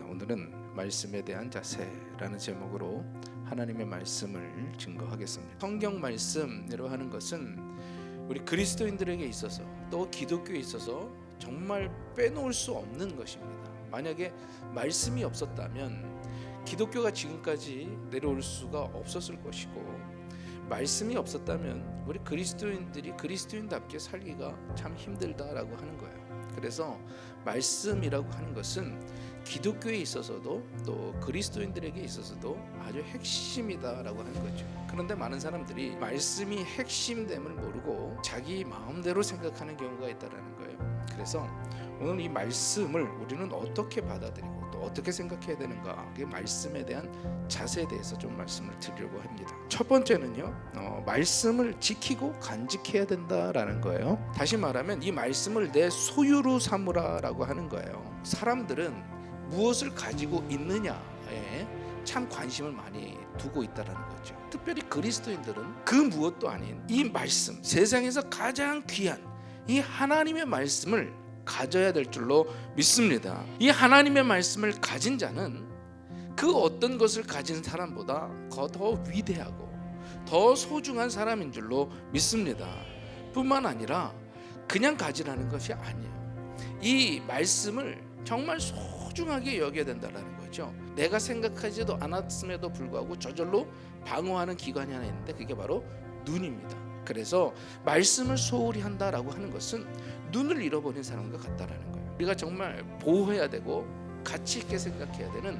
오늘은 말씀에 대한 자세라는 제목으로 하나님의 말씀을 증거하겠습니다. 성경 말씀이라고 하는 것은 우리 그리스도인들에게 있어서 또 기독교에 있어서 정말 빼놓을 수 없는 것입니다. 만약에 말씀이 없었다면 기독교가 지금까지 내려올 수가 없었을 것이고, 말씀이 없었다면 우리 그리스도인들이 그리스도인답게 살기가 참 힘들다라고 하는 거예요. 그래서 말씀이라고 하는 것은 기독교에 있어서도 또 그리스도인들에게 있어서도 아주 핵심이다라고 하는 거죠. 그런데 많은 사람들이 말씀이 핵심됨을 모르고 자기 마음대로 생각하는 경우가 있다라는 거예요. 그래서 오늘 이 말씀을 우리는 어떻게 받아들이고 또 어떻게 생각해야 되는가, 그 말씀에 대한 자세에 대해서 좀 말씀을 드리려고 합니다. 첫 번째는요, 말씀을 지키고 간직해야 된다라는 거예요. 다시 말하면 이 말씀을 내 소유로 삼으라라고 하는 거예요. 사람들은 무엇을 가지고 있느냐에 참 관심을 많이 두고 있다라는 거죠. 특별히 그리스도인들은 그 무엇도 아닌 이 말씀, 세상에서 가장 귀한 이 하나님의 말씀을 가져야 될 줄로 믿습니다. 이 하나님의 말씀을 가진 자는 그 어떤 것을 가진 사람보다 더 위대하고 더 소중한 사람인 줄로 믿습니다. 뿐만 아니라 그냥 가지라는 것이 아니에요. 이 말씀을 정말 소중하게 여겨야 된다는 거죠. 내가 생각하지도 않았음에도 불구하고 저절로 방어하는 기관이 하나 있는데 그게 바로 눈입니다. 그래서 말씀을 소홀히 한다라고 하는 것은 눈을 잃어버린 사람과 같다라는 거예요. 우리가 정말 보호해야 되고 가치 있게 생각해야 되는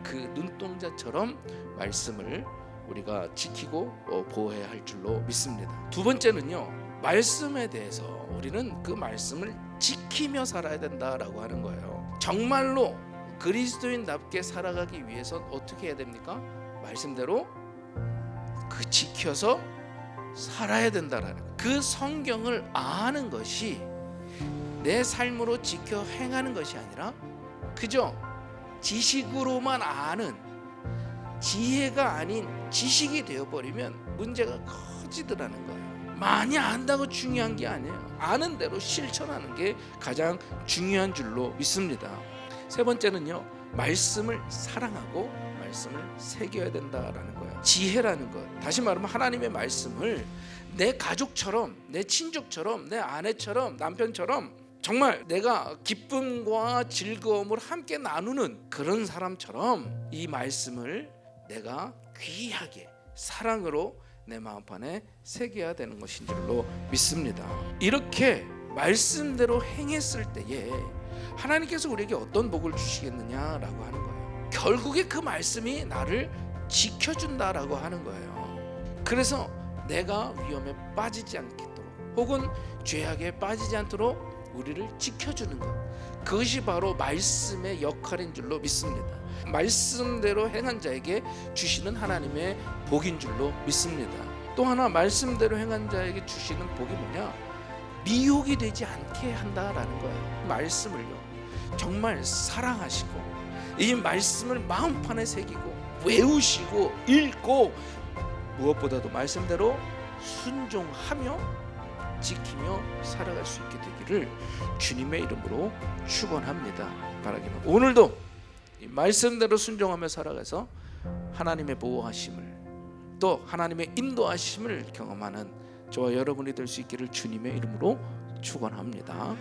그 눈동자처럼 말씀을 우리가 지키고 보호해야 할 줄로 믿습니다. 두 번째는요, 말씀에 대해서 우리는 그 말씀을 지키며 살아야 된다라고 하는 거예요. 정말로 그리스도인답게 살아가기 위해선 어떻게 해야 됩니까? 말씀대로 그 지켜서 살아야 된다라는 거예요. 그 성경을 아는 것이 내 삶으로 지켜 행하는 것이 아니라 그저 지식으로만 아는, 지혜가 아닌 지식이 되어버리면 문제가 커지더라는 거예요. 많이 안다고 중요한 게 아니에요. 아는 대로 실천하는 게 가장 중요한 줄로 믿습니다. 세 번째는요, 말씀을 사랑하고 말씀을 새겨야 된다라는 거예요. 지혜라는 것, 다시 말하면 하나님의 말씀을 내 가족처럼, 내 친족처럼, 내 아내처럼, 남편처럼 정말 내가 기쁨과 즐거움을 함께 나누는 그런 사람처럼 이 말씀을 내가 귀하게 사랑으로 내 마음판에 새겨야 되는 것인 줄로 믿습니다. 이렇게 말씀대로 행했을 때에 하나님께서 우리에게 어떤 복을 주시겠느냐라고 하는 거예요. 결국에 그 말씀이 나를 지켜준다라고 하는 거예요. 그래서 내가 위험에 빠지지 않도록 혹은 죄악에 빠지지 않도록 우리를 지켜주는 것, 그것이 바로 말씀의 역할인 줄로 믿습니다. 말씀대로 행한 자에게 주시는 하나님의 복인 줄로 믿습니다. 또 하나, 말씀대로 행한 자에게 주시는 복이 뭐냐? 미혹이 되지 않게 한다라는 거예요. 말씀을요, 정말 사랑하시고 이 말씀을 마음판에 새기고 외우시고 읽고 무엇보다도 말씀대로 순종하며 지키며 살아갈 수 있게 되기를 주님의 이름으로 축원합니다. 바라기는 오늘도 이 말씀대로 순종하며 살아가서 하나님의 보호하심을 또 하나님의 인도하심을 경험하는 저와 여러분이 될 수 있기를 주님의 이름으로 축원합니다.